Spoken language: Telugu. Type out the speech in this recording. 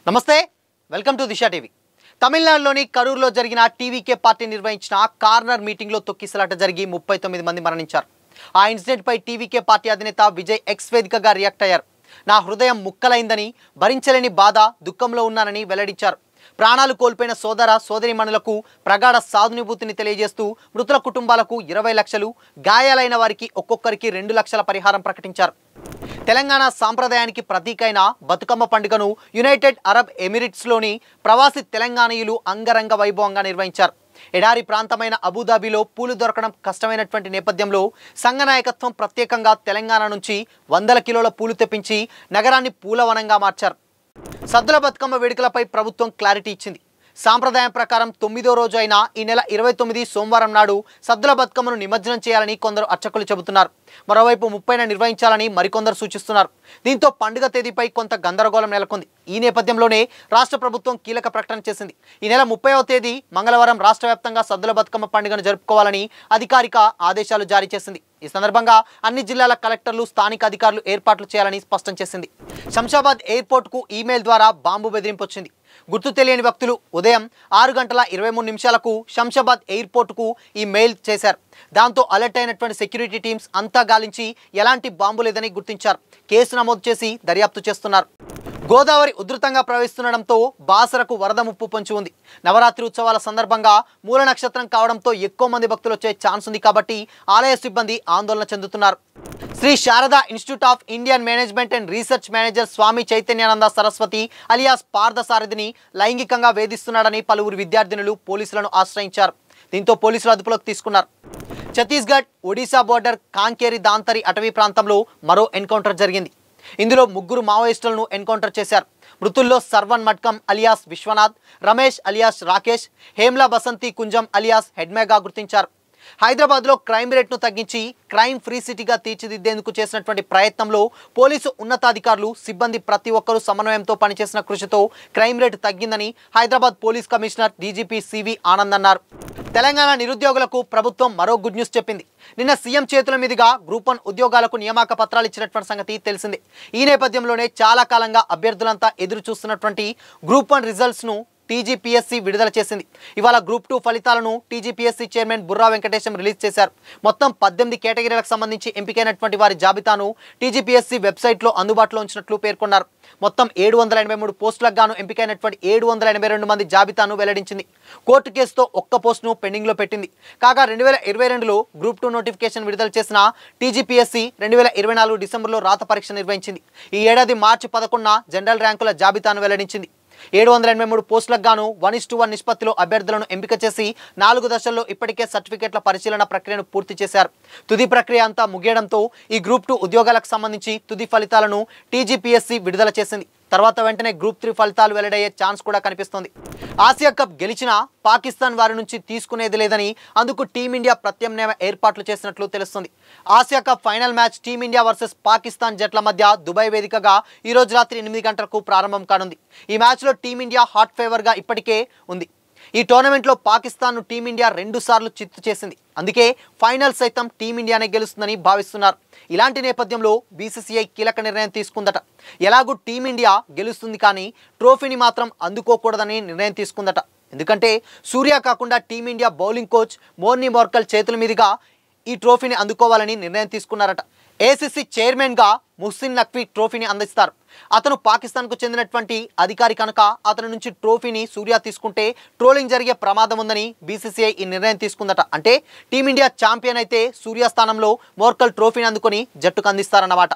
నమస్తే వెల్కమ్ టు దిశా టీవీ తమిళనాడులోని కరూరులో జరిగిన టీవీకే పార్టీ నిర్వహించిన కార్నర్ మీటింగ్లో తొక్కిసలాట జరిగి 39 మంది మరణించారు. ఆ ఇన్సిడెంట్ పై టీవీకే పార్టీ అధినేత విజయ్ ఎక్స్ వేదికగా రియాక్ట్ అయ్యారు. నా హృదయం ముక్కలైందని, భరించలేని బాధ, దుఃఖంలో ఉన్నానని వెల్లడించారు. ప్రాణాలు కోల్పోయిన సోదర సోదరీమణులకు ప్రగాఢ సానుభూతిని తెలియజేస్తూ మృతుల కుటుంబాలకు 20 లక్షలు, గాయాలైన వారికి ఒక్కొక్కరికి 2 లక్షల పరిహారం ప్రకటించారు. తెలంగాణ సాంప్రదాయానికి ప్రతీకైన బతుకమ్మ పండుగను యునైటెడ్ అరబ్ ఎమిరేట్స్లోని ప్రవాసీ తెలంగాణీయులు అంగరంగ వైభవంగా నిర్వహించారు. ఎడారి ప్రాంతమైన అబుదాబిలో పూలు దొరకడం కష్టమైనటువంటి నేపథ్యంలో సంఘ నాయకత్వం ప్రత్యేకంగా తెలంగాణ నుంచి 100 కిలోల పూలు తెప్పించి నగరాన్ని పూలవనంగా మార్చారు. సద్దుల బతుకమ్మ వేడుకలపై ప్రభుత్వం క్లారిటీ ఇచ్చింది. సాంప్రదాయం ప్రకారం 9వ రోజు అయిన ఈ నెల 29 సోమవారం నాడు సద్దుల బతుకమ్మను నిమజ్జనం చేయాలని కొందరు అర్చకులు చెబుతున్నారు. మరోవైపు 30న నిర్వహించాలని మరికొందరు సూచిస్తున్నారు. దీంతో పండుగ తేదీపై కొంత గందరగోళం నెలకొంది. ఈ నేపథ్యంలోనే రాష్ట్ర ప్రభుత్వం కీలక ప్రకటన చేసింది. ఈ నెల 30వ తేదీ మంగళవారం రాష్ట్ర వ్యాప్తంగా సద్దుల బతుకమ్మ పండుగను జరుపుకోవాలని అధికారిక ఆదేశాలు జారీ చేసింది. ఈ సందర్భంగా అన్ని జిల్లాల కలెక్టర్లు, స్థానిక అధికారులు ఏర్పాట్లు చేయాలని స్పష్టం చేసింది. శంషాబాద్ ఎయిర్పోర్టుకు ఈమెయిల్ ద్వారా బాంబు బెదిరింపు వచ్చింది. గుర్తు తెలియని వ్యక్తులు ఉదయం 6:23 శంషాబాద్ ఎయిర్పోర్టుకు ఈ మెయిల్ చేశారు. దాంతో అలర్ట్ అయినటువంటి సెక్యూరిటీ టీమ్స్ అంతా గాలించి ఎలాంటి బాంబు లేదని గుర్తించారు. కేసు నమోదు చేసి దర్యాప్తు చేస్తున్నారు. గోదావరి ఉధృతంగా ప్రవహిస్తుండటంతో బాసరకు వరద ముప్పు పొంచి ఉంది. నవరాత్రి ఉత్సవాల సందర్భంగా మూల నక్షత్రం కావడంతో ఎక్కువ మంది భక్తులు వచ్చే ఛాన్స్ ఉంది కాబట్టి ఆలయ సిబ్బంది ఆందోళన చెందుతున్నారు. Shri Sharada Institute of Indian Management and Research manager Swami Chaitanyananda Saraswati alias పార్థసారథిని లైంగికంగా వేధిస్తున్నాడని పలువురు విద్యార్థినులు పోలీసులను ఆశ్రయించారు. దీంతో పోలీసులు అదుపులోకి తీసుకున్నారు. ఛత్తీస్గఢ్, ఒడిశా బోర్డర్ కాంకేరి దాంతరి అటవీ ప్రాంతంలో మరో ఎన్కౌంటర్ జరిగింది. ఇందులో 3 మావోయిస్టులను ఎన్కౌంటర్ చేశారు. మృతుల్లో Sarwan మడ్కం alias Vishwanath, Ramesh alias Rakesh, Hemla Basanti Kunjam alias హెడ్మేగా గుర్తించారు. హైదరాబాద్లో క్రైమ్ రేట్ను తగ్గించి క్రైమ్ ఫ్రీ సిటీగా తీర్చిదిద్దేందుకు చేసినటువంటి ప్రయత్నంలో పోలీసు ఉన్నతాధికారులు, సిబ్బంది ప్రతి ఒక్కరూ సమన్వయంతో పనిచేసిన కృషితో క్రైమ్ రేటు తగ్గిందని Hyderabad police commissioner DGP C V Anand అన్నారు. తెలంగాణ నిరుద్యోగులకు ప్రభుత్వం మరో గుడ్ న్యూస్ చెప్పింది. నిన్న సీఎం చేతుల మీదుగా గ్రూప్ 1 ఉద్యోగాలకు నియామక పత్రాలు ఇచ్చినటువంటి సంగతి తెలిసిందే. ఈ నేపథ్యంలోనే చాలా కాలంగా అభ్యర్థులంతా ఎదురు చూస్తున్నటువంటి గ్రూప్ 1 రిజల్ట్స్ను టీజీపీఎస్సీ విడుదల చేసింది. ఇవాళ గ్రూప్ 2 ఫలితాలను TGPSC chairman Burra Venkatesham release చేశారు. మొత్తం 18 కేటగిరీలకు సంబంధించి ఎంపికైనటువంటి వారి జాబితాను టీజీపీఎస్సీ వెబ్సైట్లో అందుబాటులో ఉంచినట్లు పేర్కొన్నారు. మొత్తం 783 పోస్టులకు గాను ఎంపికైనటువంటి 782 మంది జాబితాను వెల్లడించింది. కోర్టు కేసుతో ఒక్క పోస్టును పెండింగ్లో పెట్టింది. కాగా 2022లో గ్రూప్ 2 నోటిఫికేషన్ విడుదల చేసిన టీజీపీఎస్సీ 2024 డిసెంబర్లో రాత పరీక్ష నిర్వహించింది. ఈ ఏడాది మార్చి 11న జనరల్ ర్యాంకుల జాబితాను వెల్లడించింది. 783 పోస్టులకు గాను 1:1 నిష్పత్తిలో అభ్యర్థులను ఎంపిక చేసి 4 దశల్లో ఇప్పటికే సర్టిఫికేట్ల పరిశీలన ప్రక్రియను పూర్తి చేశారు. తుది ప్రక్రియ అంతా ముగియడంతో ఈ గ్రూప్ 2 ఉద్యోగాలకు సంబంధించి తుది ఫలితాలను టీజీపీఎస్సీ విడుదల చేసింది. తర్వాత వెంటనే గ్రూప్ 3 ఫలితాలు వెల్లడయ్యే ఛాన్స్ కూడా కనిపిస్తోంది. ఆసియా కప్ గెలిచినా పాకిస్తాన్ వారి నుంచి తీసుకునేది లేదని అందుకు టీమిండియా ప్రత్యామ్నాయ ఏర్పాట్లు చేసినట్లు తెలుస్తుంది. Asia cup final match team India versus Pakistan జట్ల మధ్య దుబాయ్ వేదికగా ఈరోజు రాత్రి 8 గంటలకు ప్రారంభం కానుంది. ఈ మ్యాచ్లో టీమిండియా హాట్ ఫేవర్గా ఇప్పటికే ఉంది. ఈ టోర్నమెంట్లో పాకిస్తాన్ను టీమిండియా 2 సార్లు చిత్తు చేసింది. అందుకే ఫైనల్ సైతం టీమిండియానే గెలుస్తుందని భావిస్తున్నారు. ఇలాంటి నేపథ్యంలో బీసీసీఐ కీలక నిర్ణయం తీసుకుందట. ఎలాగూ టీమిండియా గెలుస్తుంది కానీ ట్రోఫీని మాత్రం అందుకోకూడదని నిర్ణయం తీసుకుందట. ఎందుకంటే సూర్య కాకుండా టీమిండియా బౌలింగ్ కోచ్ మోర్నీ మోర్కల్ చేతుల మీదుగా ఈ ట్రోఫీని అందుకోవాలని నిర్ణయం తీసుకున్నారట. ఏసీసీ చైర్మన్గా ముహ్సిన్ నఖ్వీ ట్రోఫీని అందిస్తారు. అతను పాకిస్తాన్కు చెందినటువంటి అధికారి కనుక అతని నుంచి ట్రోఫీని సూర్య తీసుకుంటే ట్రోలింగ్ జరిగే ప్రమాదం ఉందని బీసీసీఐ ఈ నిర్ణయం తీసుకుందట. అంటే టీమిండియా ఛాంపియన్ అయితే సూర్య స్థానంలో మోర్కల్ ట్రోఫీని అందుకొని జట్టుకు అందిస్తారన్నమాట.